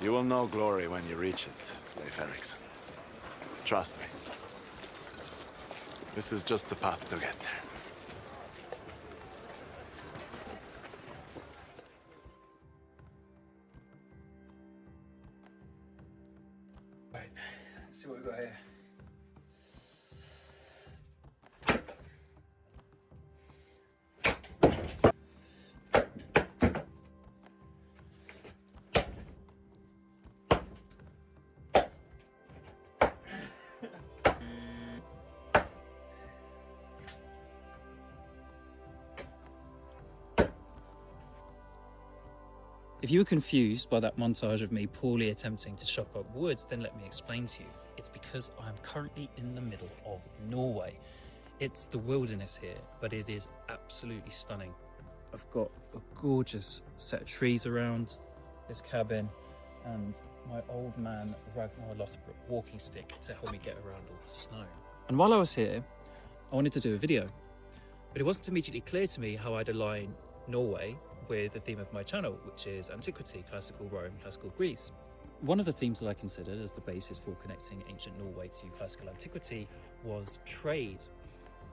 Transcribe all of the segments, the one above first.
You will know glory when you reach it, Leif Erikson. Trust me. This is just the path to get there. Right, let's see what we've got here. If you were confused by that montage of me poorly attempting to chop up wood, then let me explain to you. It's because I'm currently in the middle of Norway. It's the wilderness here, but it is absolutely stunning. I've got a gorgeous set of trees around this cabin and my old man Ragnar Lothbrok walking stick to help me get around all the snow. And while I was here, I wanted to do a video, but it wasn't immediately clear to me how I'd align Norway with the theme of my channel, which is Antiquity, classical Rome, classical Greece. One of the themes that I considered as the basis for connecting ancient Norway to classical antiquity was trade.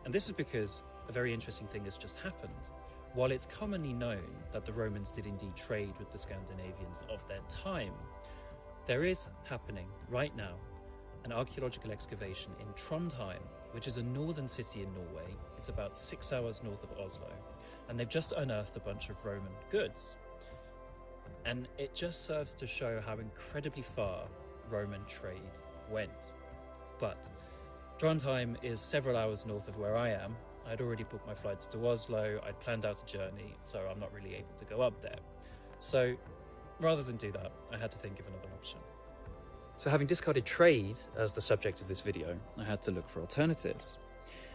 And this is because a very interesting thing has just happened. While it's commonly known that the Romans did indeed trade with the Scandinavians of their time, there is happening right now an archaeological excavation in Trondheim, which is a northern city in Norway. It's about 6 hours north of Oslo, and they've just unearthed a bunch of Roman goods. And it just serves to show how incredibly far Roman trade went. But Trondheim is several hours north of where I am. I'd already booked my flights to Oslo, I'd planned out a journey, so I'm not really able to go up there. So rather than do that, I had to think of another option. So having discarded trade as the subject of this video, I had to look for alternatives.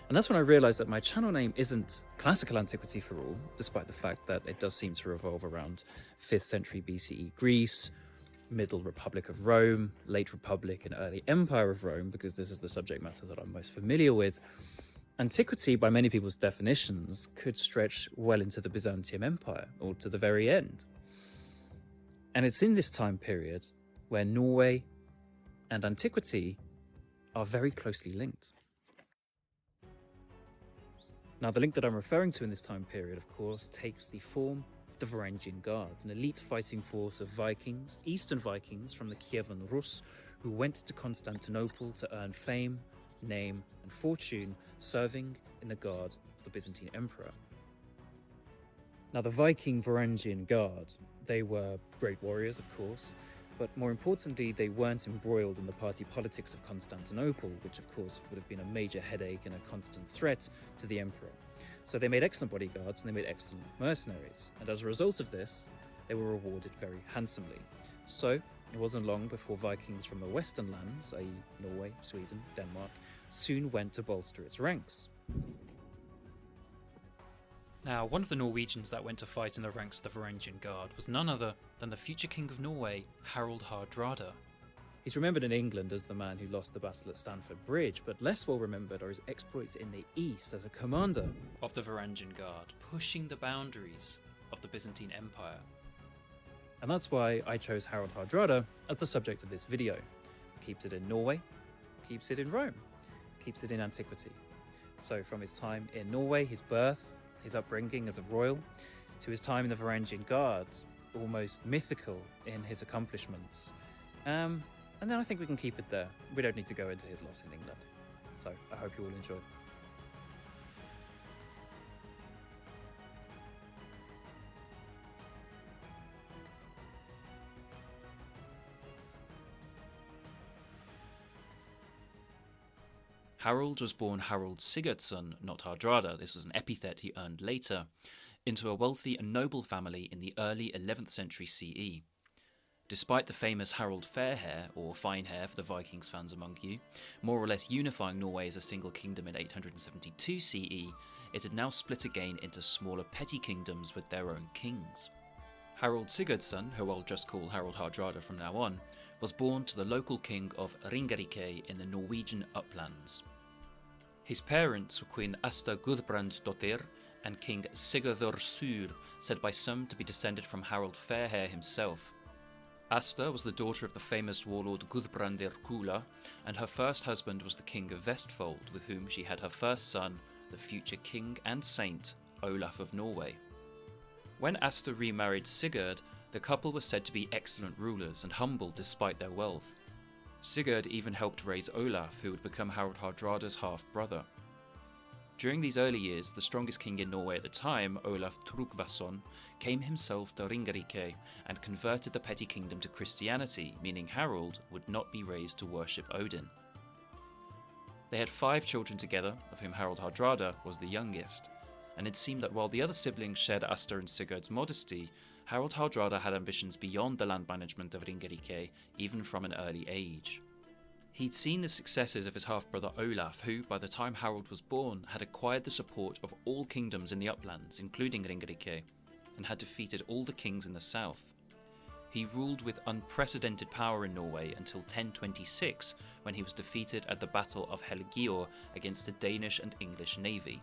And that's when I realised that my channel name isn't Classical Antiquity for All, despite the fact that it does seem to revolve around 5th century BCE Greece, Middle Republic of Rome, Late Republic and Early Empire of Rome, because this is the subject matter that I'm most familiar with. Antiquity, by many people's definitions, could stretch well into the Byzantine Empire, or to the very end. And it's in this time period where Norway and antiquity are very closely linked. Now, the link that I'm referring to in this time period, of course, takes the form of the Varangian Guard, an elite fighting force of Vikings, Eastern Vikings from the Kievan Rus, who went to Constantinople to earn fame, name, and fortune serving in the guard of the Byzantine Emperor. Now, the Viking Varangian Guard, they were great warriors, of course, but more importantly, they weren't embroiled in the party politics of Constantinople, which of course would have been a major headache and a constant threat to the emperor. So they made excellent bodyguards and they made excellent mercenaries. And as a result of this, they were rewarded very handsomely. So it wasn't long before Vikings from the western lands, i.e. Norway, Sweden, Denmark, soon went to bolster its ranks. Now, one of the Norwegians that went to fight in the ranks of the Varangian Guard was none other than the future King of Norway, Harald Hardrada. He's remembered in England as the man who lost the battle at Stamford Bridge, but less well remembered are his exploits in the east as a commander of the Varangian Guard, pushing the boundaries of the Byzantine Empire. And that's why I chose Harald Hardrada as the subject of this video. Keeps it in Norway, keeps it in Rome, keeps it in antiquity. So from his time in Norway, his birth, his upbringing as a royal, to his time in the Varangian Guard, almost mythical in his accomplishments. And then I think we can keep it there. We don't need to go into his loss in England. So I hope you all enjoy. Harald was born Harald Sigurdsson, not Hardrada, this was an epithet he earned later, into a wealthy and noble family in the early 11th century CE. Despite the famous Harald Fairhair, or Fine Hair for the Vikings fans among you, more or less unifying Norway as a single kingdom in 872 CE, it had now split again into smaller petty kingdoms with their own kings. Harald Sigurdsson, who I'll just call Harald Hardrada from now on, was born to the local king of Ringerike in the Norwegian uplands. His parents were Queen Asta Gudbrandsdottir and King Sigurður Sur, said by some to be descended from Harald Fairhair himself. Asta was the daughter of the famous warlord Guðbrandir Kula, and her first husband was the king of Vestfold, with whom she had her first son, the future king and saint, Olaf of Norway. When Asta remarried Sigurd, the couple were said to be excellent rulers and humble despite their wealth. Sigurd even helped raise Olaf, who would become Harald Hardrada's half-brother. During these early years, the strongest king in Norway at the time, Olaf Tryggvason, came himself to Ringerike and converted the petty kingdom to Christianity, meaning Harald would not be raised to worship Odin. They had 5 children together, of whom Harald Hardrada was the youngest, and it seemed that while the other siblings shared Asta and Sigurd's modesty, Harald Hardrada had ambitions beyond the land management of Ringerike, even from an early age. He'd seen the successes of his half-brother Olaf, who, by the time Harald was born, had acquired the support of all kingdoms in the uplands, including Ringerike, and had defeated all the kings in the south. He ruled with unprecedented power in Norway until 1026, when he was defeated at the Battle of Helgeor against the Danish and English navy.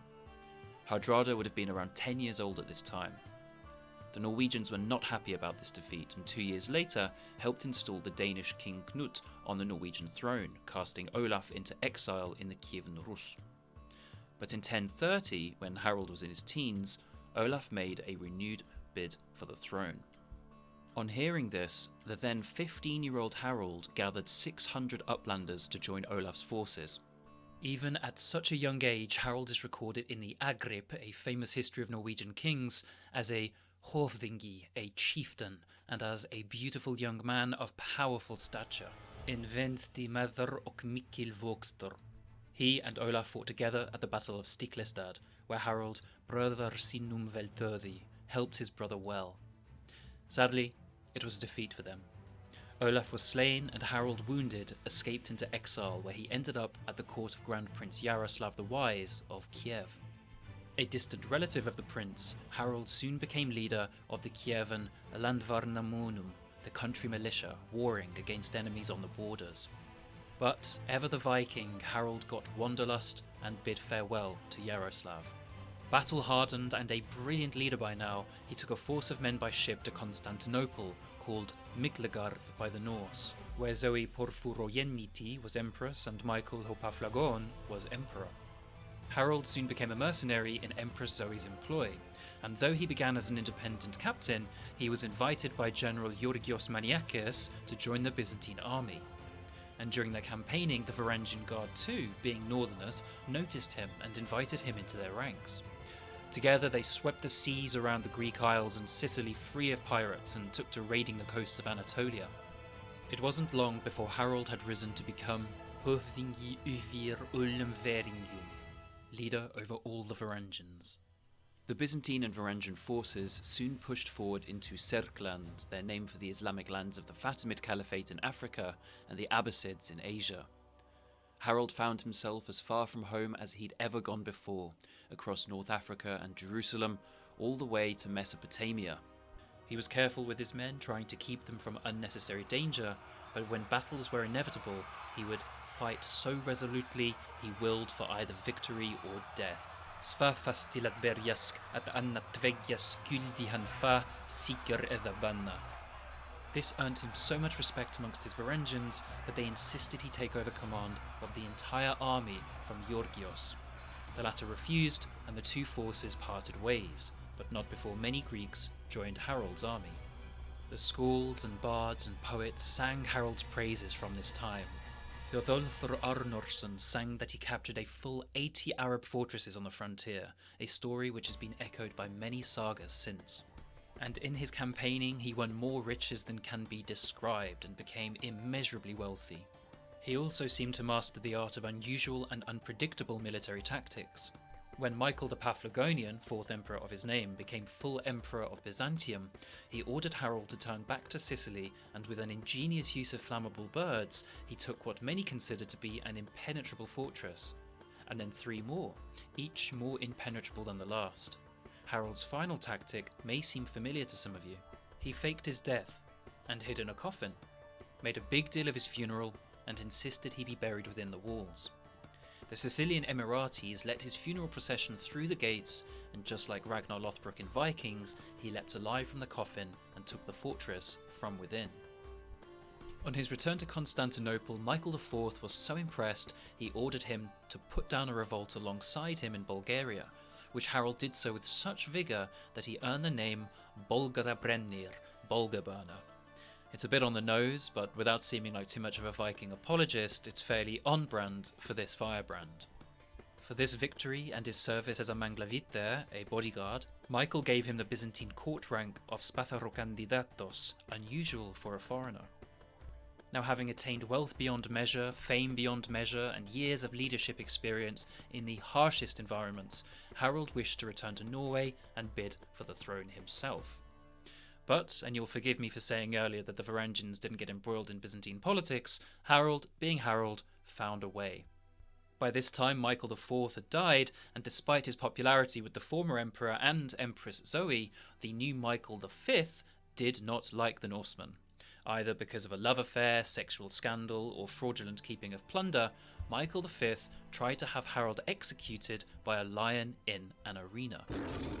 Hardrada would have been around 10 years old at this time. The Norwegians were not happy about this defeat, and 2 years later helped install the Danish king Knut on the Norwegian throne, casting Olaf into exile in the Kievan Rus. But in 1030, when Harald was in his teens, Olaf made a renewed bid for the throne. On hearing this, the then 15-year-old Harald gathered 600 uplanders to join Olaf's forces. Even at such a young age, Harald is recorded in the Agrip, a famous history of Norwegian kings, as a Hovdingi, a chieftain, and as a beautiful young man of powerful stature. In Vensti Mather og Mikil Vogstor. He and Olaf fought together at the Battle of Stiklestad, where Harald, brother sinum veltöði, helped his brother well. Sadly, it was a defeat for them. Olaf was slain and Harald, wounded, escaped into exile, where he ended up at the court of Grand Prince Yaroslav the Wise of Kiev. A distant relative of the prince, Harald soon became leader of the Kievan Landvarnamunum, the country militia, warring against enemies on the borders. But, ever the Viking, Harald got wanderlust and bid farewell to Yaroslav. Battle-hardened and a brilliant leader by now, he took a force of men by ship to Constantinople, called Miklagarth by the Norse, where Zoe Porphyroyeniti was empress and Michael Hopaflagon was emperor. Harald soon became a mercenary in Empress Zoe's employ, and though he began as an independent captain, he was invited by General Georgios Maniakes to join the Byzantine army. And during their campaigning, the Varangian Guard too, being northerners, noticed him and invited him into their ranks. Together they swept the seas around the Greek Isles and Sicily free of pirates and took to raiding the coast of Anatolia. It wasn't long before Harald had risen to become Höfðingi yfir öllum Varangium, leader over all the Varangians. The Byzantine and Varangian forces soon pushed forward into Serkland, their name for the Islamic lands of the Fatimid Caliphate in Africa and the Abbasids in Asia. Harald found himself as far from home as he'd ever gone before, across North Africa and Jerusalem, all the way to Mesopotamia. He was careful with his men, trying to keep them from unnecessary danger, but when battles were inevitable, he would fight so resolutely he willed for either victory or death. Svafas til at berjask at annat tveggja skyldi han fa sikker eða banna. This earned him so much respect amongst his Varangians that they insisted he take over command of the entire army from Georgios. The latter refused, and the two forces parted ways, but not before many Greeks joined Harald's army. The skalds and bards and poets sang Harald's praises from this time. Þjóðólfur Arnorsson sang that he captured a full 80 Arab fortresses on the frontier, a story which has been echoed by many sagas since. And in his campaigning he won more riches than can be described and became immeasurably wealthy. He also seemed to master the art of unusual and unpredictable military tactics. When Michael the Paphlagonian, fourth emperor of his name, became full emperor of Byzantium, he ordered Harald to turn back to Sicily, and with an ingenious use of flammable birds, he took what many considered to be an impenetrable fortress, and then 3 more, each more impenetrable than the last. Harald's final tactic may seem familiar to some of you. He faked his death and hid in a coffin, made a big deal of his funeral, and insisted he be buried within the walls. The Sicilian Emiratis led his funeral procession through the gates, and just like Ragnar Lothbrok in Vikings, he leapt alive from the coffin and took the fortress from within. On his return to Constantinople, Michael IV was so impressed he ordered him to put down a revolt alongside him in Bulgaria, which Harald did so with such vigour that he earned the name Bulgarabrenir, Bulgar burner. It's a bit on the nose, but without seeming like too much of a Viking apologist, it's fairly on brand for this firebrand. For this victory and his service as a manglaviter, a bodyguard, Michael gave him the Byzantine court rank of Spatharokandidatos, unusual for a foreigner. Now, having attained wealth beyond measure, fame beyond measure, and years of leadership experience in the harshest environments, Harald wished to return to Norway and bid for the throne himself. But, and you'll forgive me for saying earlier that the Varangians didn't get embroiled in Byzantine politics, Harald, being Harald, found a way. By this time, Michael IV had died, and despite his popularity with the former emperor and Empress Zoe, the new Michael V did not like the Norsemen. Either because of a love affair, sexual scandal, or fraudulent keeping of plunder, Michael V tried to have Harald executed by a lion in an arena.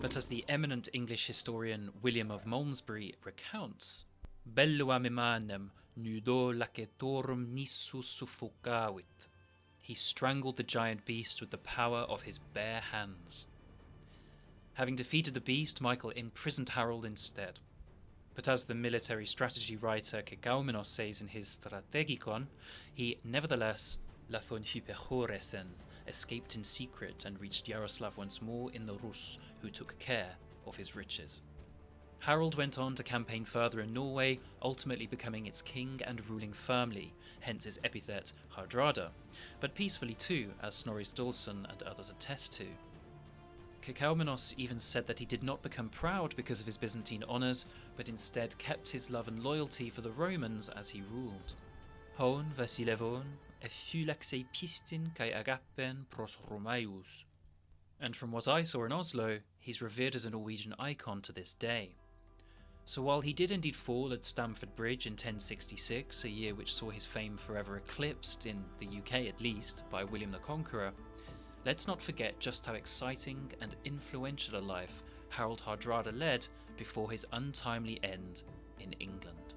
But as the eminent English historian William of Malmesbury recounts, Belluam emanem nudo lacetorum nissu suffocavit. He strangled the giant beast with the power of his bare hands. Having defeated the beast, Michael imprisoned Harald instead. But as the military strategy writer Kekaumenos says in his Strategikon, he nevertheless, Lathon Hyperchoresen, escaped in secret and reached Yaroslav once more in the Rus, who took care of his riches. Harald went on to campaign further in Norway, ultimately becoming its king and ruling firmly, hence his epithet Hardrada, but peacefully too, as Snorri Sturluson and others attest to. Kekaumenos even said that he did not become proud because of his Byzantine honours, but instead kept his love and loyalty for the Romans as he ruled. Hon vasilevon effulaxei pistin kai agapen pros Romaius. And from what I saw in Oslo, he's revered as a Norwegian icon to this day. So while he did indeed fall at Stamford Bridge in 1066, a year which saw his fame forever eclipsed, in the UK at least, by William the Conqueror, let's not forget just how exciting and influential a life Harald Hardrada led before his untimely end in England.